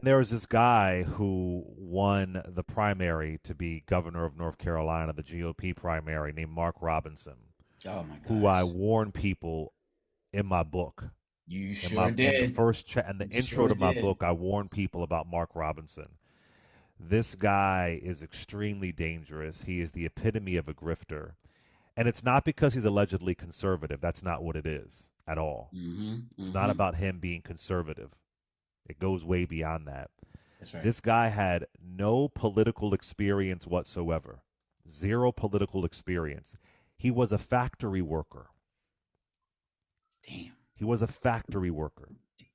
there was this guy who won the primary to be governor of North Carolina, the GOP primary, named Mark Robinson, Oh my who I gosh. warn people in my book. You In sure my in the did. in the You intro sure to my did. book, I warn people about Mark Robinson. This guy is extremely dangerous. He is the epitome of a grifter. And it's not because he's allegedly conservative. That's not what it is at all. Mm-hmm. It's not Mm-hmm. about him being conservative. It goes way beyond that. That's right. This guy had no political experience whatsoever, zero political experience. He was a factory worker. Damn. He was a factory worker.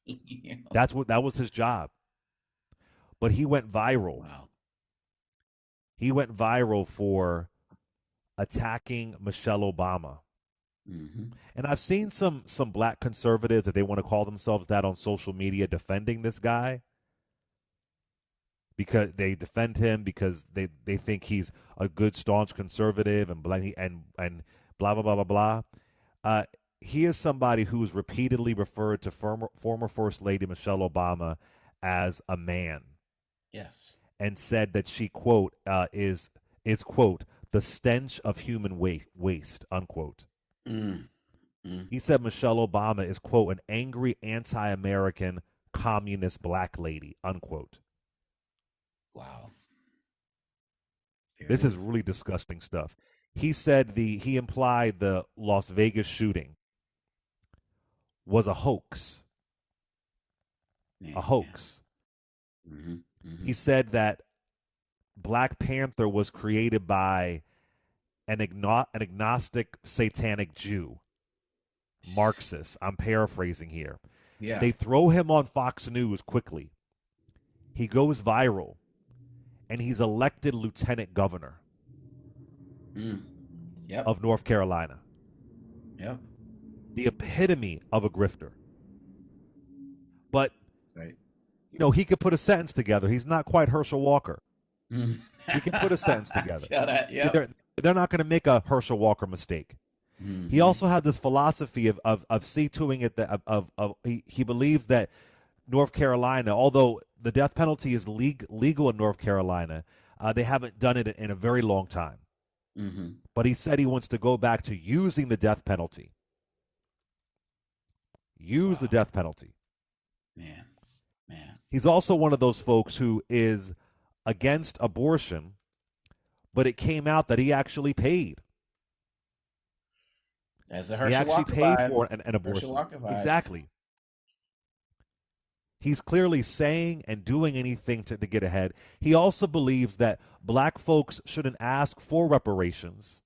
Damn. That was his job. But he went viral. Wow. He went viral for attacking Michelle Obama. Mm-hmm. And I've seen some black conservatives that they want to call themselves that on social media defending this guy because they defend him because they think he's a good staunch conservative and and blah blah blah blah blah. Uh, he is somebody who's repeatedly referred to former First Lady Michelle Obama as a man Yes. and said that she quote is quote the stench of human waste unquote. Mm. Mm. He said Michelle Obama is quote an angry anti-American communist black lady unquote. Wow. There it This is is. really disgusting stuff. He implied the Las Vegas shooting was a hoax. A Man, man. hoax. Mm-hmm. Mm-hmm. He said that Black Panther was created by an agnostic satanic Jew, Marxist. I'm paraphrasing here. Yeah. They throw him on Fox News quickly. He goes viral and he's elected lieutenant governor Mm. Yep. of North Carolina. Yep. The epitome of a grifter. But That's right. he could put a sentence together. He's not quite Herschel Walker. Mm. He can put a sentence together. Tell that. Yep. They're not going to make a Herschel Walker mistake. He Mm-hmm. also had this philosophy of see-toing it that he believes that North Carolina, although the death penalty is legal in North Carolina, they haven't done it in a very long time. Mm-hmm. But he said he wants to go back to using the death penalty. Use the Wow. death penalty. Man. Man. He's also one of those folks who is against abortion, but it came out that he actually paid. As the He Herschel actually Walker paid vibes. for an Herschel abortion. Walker vibes. Exactly. He's clearly saying and doing anything to get ahead. He also believes that black folks shouldn't ask for reparations,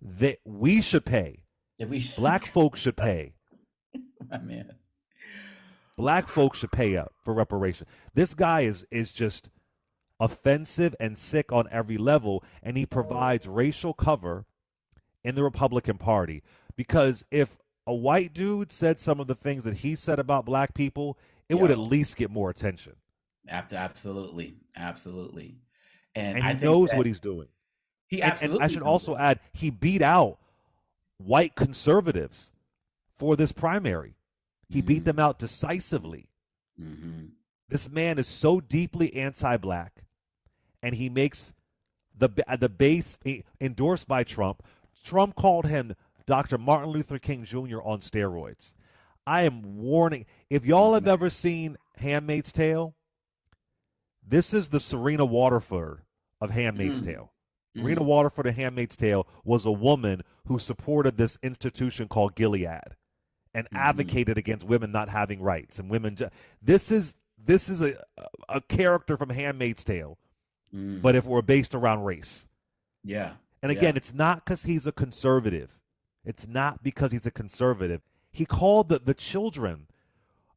that we should pay. If we should, Black folks should pay. my man. Black folks should pay up for reparation. This guy is just offensive and sick on every level, and he provides racial cover in the Republican Party. Because if a white dude said some of the things that he said about black people, it would at Yo, least get more attention. absolutely, absolutely. And And I he think knows that what he's doing. he And I absolutely should knows it. also add, he beat out white conservatives for this primary. He beat Mm-hmm. them out decisively. Mm-hmm. This man is so deeply anti-black, and he makes the base endorsed by Trump. Trump called him Dr. Martin Luther King Jr. on steroids. I am warning. If y'all have ever seen Handmaid's Tale, this is the Serena Waterford of Handmaid's Mm-hmm. Tale. Serena Mm-hmm. Waterford of Handmaid's Tale was a woman who supported this institution called Gilead and Mm-hmm. advocated against women not having rights and women. This is a character from Handmaid's Tale, Mm. but if we're based around race. Yeah. And Yeah. again, it's not because he's a conservative. It's not because he's a conservative. He called the children,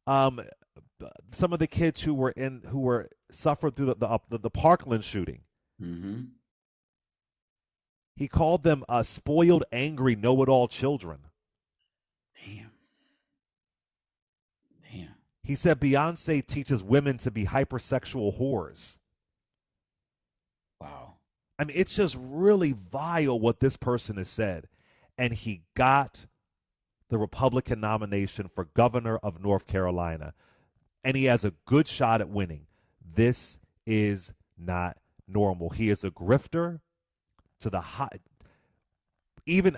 um, some of the kids who were suffered through the Parkland shooting. Mm-hmm. He called them spoiled, angry, know-it-all children. Damn. Damn. He said Beyonce teaches women to be hypersexual whores. Wow. I mean, it's just really vile what this person has said. And he got the Republican nomination for governor of North Carolina. and he has a good shot at winning. This is not normal. He is a grifter to the high. Even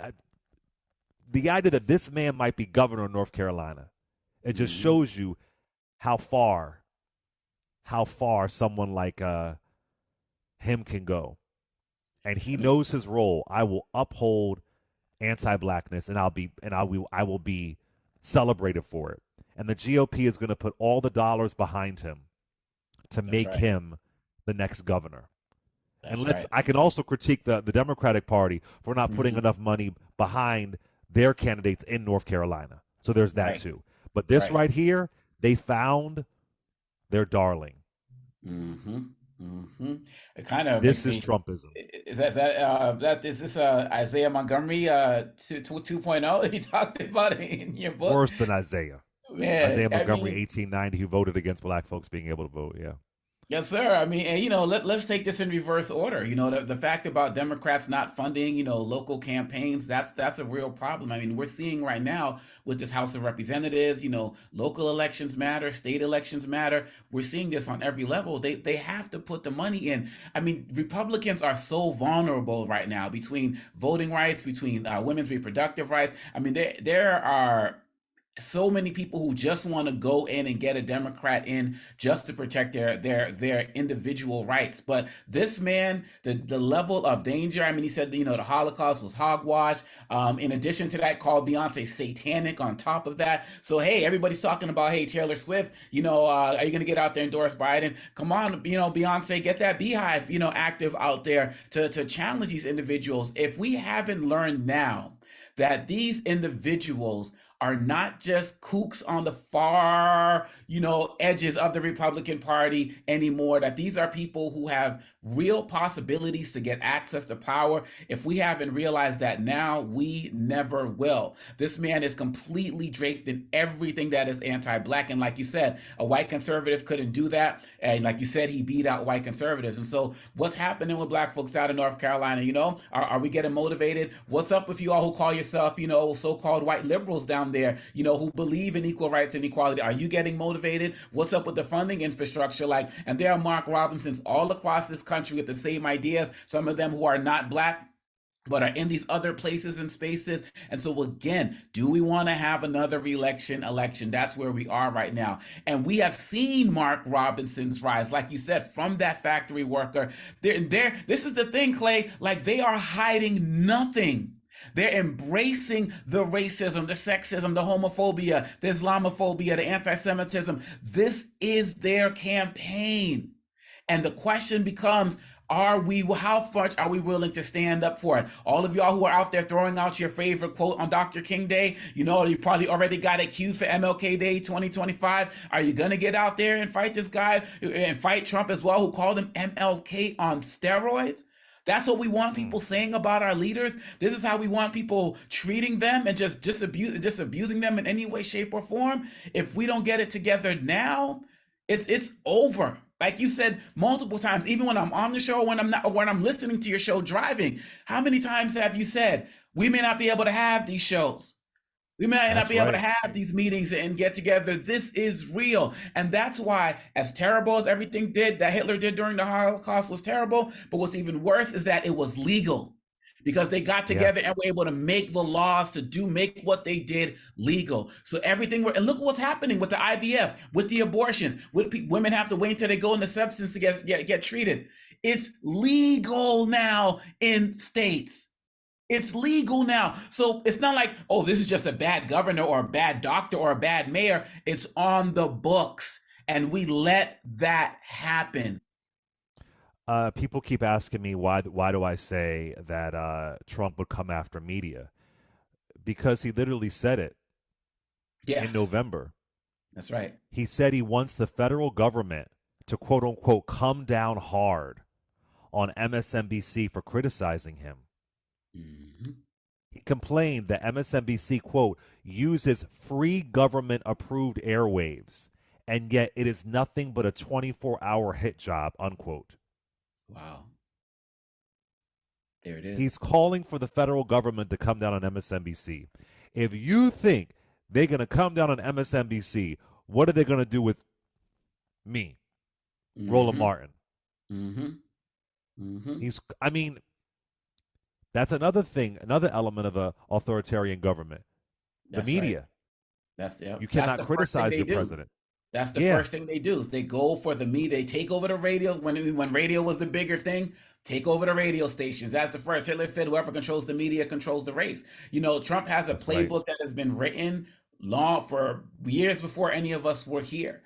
the idea that this man might be governor of North Carolina, it just Mm-hmm. shows you how far, someone like him can go. And he I mean, knows his role. I will uphold anti-blackness, and I will be celebrated for it. And the GOP is going to put all the dollars behind him to that's make right. him the next governor. And That's right. I can also critique the Democratic Party for not putting Mm-hmm. enough money behind their candidates in North Carolina. So there's that Right. too. But this Right. right here, they found their darling. Mm-hmm. Mm-hmm. It kind of This makes is me. Trumpism. Is that is this Isaiah Montgomery 2.0 he talked about it in your book? Worse than Isaiah. Man, Isaiah I Montgomery, mean, 1890, who voted against black folks being able to vote. Yeah. yes, sir. I mean, and let's take this in reverse order. The fact about Democrats not funding, local campaigns, that's a real problem. I mean, we're seeing right now with this House of Representatives, local elections matter, state elections matter. We're seeing this on every level. They have to put the money in. I mean, Republicans are so vulnerable right now between voting rights, between women's reproductive rights. I mean, there are so many people who just want to go in and get a Democrat in just to protect their individual rights. But this man, the level of danger. I mean, he said the Holocaust was hogwash. In addition to that, called Beyonce satanic. On top of that, so hey, everybody's talking about, hey, Taylor Swift. Are you going to get out there and endorse Biden? Come on, Beyonce, get that beehive active out there to challenge these individuals. If we haven't learned now that these individuals are not just kooks on the far, edges of the Republican Party anymore, that these are people who have real possibilities to get access to power. If we haven't realized that now, we never will. This man is completely draped in everything that is anti-black. And like you said, a white conservative couldn't do that. And like you said, he beat out white conservatives. And so what's happening with black folks out in North Carolina? Are we getting motivated? What's up with you all who call yourself, so-called white liberals down there, who believe in equal rights and equality? Are you getting motivated? What's up with the funding infrastructure? And there are Mark Robinsons all across this country with the same ideas, some of them who are not black but are in these other places and spaces. And so again, do we want to have another election? That's where we are right now. And we have seen Mark Robinson's rise, like you said, from that factory worker. This is the thing, Clay, like they are hiding nothing. They're embracing the racism, the sexism, the homophobia, the Islamophobia, the anti-Semitism. This is their campaign. And the question becomes, how much are we willing to stand up for it? All of y'all who are out there throwing out your favorite quote on Dr. King Day, you probably already got it queued for MLK Day 2025. Are you going to get out there and fight this guy and fight Trump as well, who called him MLK on steroids? That's what we want Mm. people saying about our leaders. This is how we want people treating them and just disabusing them in any way, shape, or form. If we don't get it together now, it's over. Like you said multiple times, even when I'm on the show, when I'm not, or when I'm listening to your show driving, how many times have you said we may not be able to have these shows? We may not That's be able to right. have these meetings and get together. This is real. And that's why, as terrible as everything that Hitler did during the Holocaust was terrible, but what's even worse is that it was legal because they got Yeah. together and were able to make the laws to make what they did legal. So and look what's happening with the IVF, with the abortions, women have to wait until they go into substance to get treated. It's legal now in states. It's legal now. So it's not like, oh, this is just a bad governor or a bad doctor or a bad mayor. It's on the books. And we let that happen. People keep asking me why do I say that Trump would come after media? Because he literally said it Yeah, in November. that's right. He said he wants the federal government to quote unquote come down hard on MSNBC for criticizing him. Mm-hmm. He complained that MSNBC quote uses free government approved airwaves, and yet it is nothing but a 24-hour hit job unquote. Wow. There it is. He's calling for the federal government to come down on MSNBC. If you think they're going to come down on MSNBC, what are they going to do with Me, Roland Mm-hmm. Martin. Mm-hmm. Mm-hmm. I mean, that's another thing, another element of a authoritarian government. The That's right. media. You That's cannot the first thing criticize they your do. president. That's the Yeah, first thing they do is they go for the me. They take over the radio when radio was the bigger thing. Take over the radio stations. That's the first. Hitler said, "Whoever controls the media controls the race." You know, Trump has a that's right. playbook that has been written long for years before any of us were here.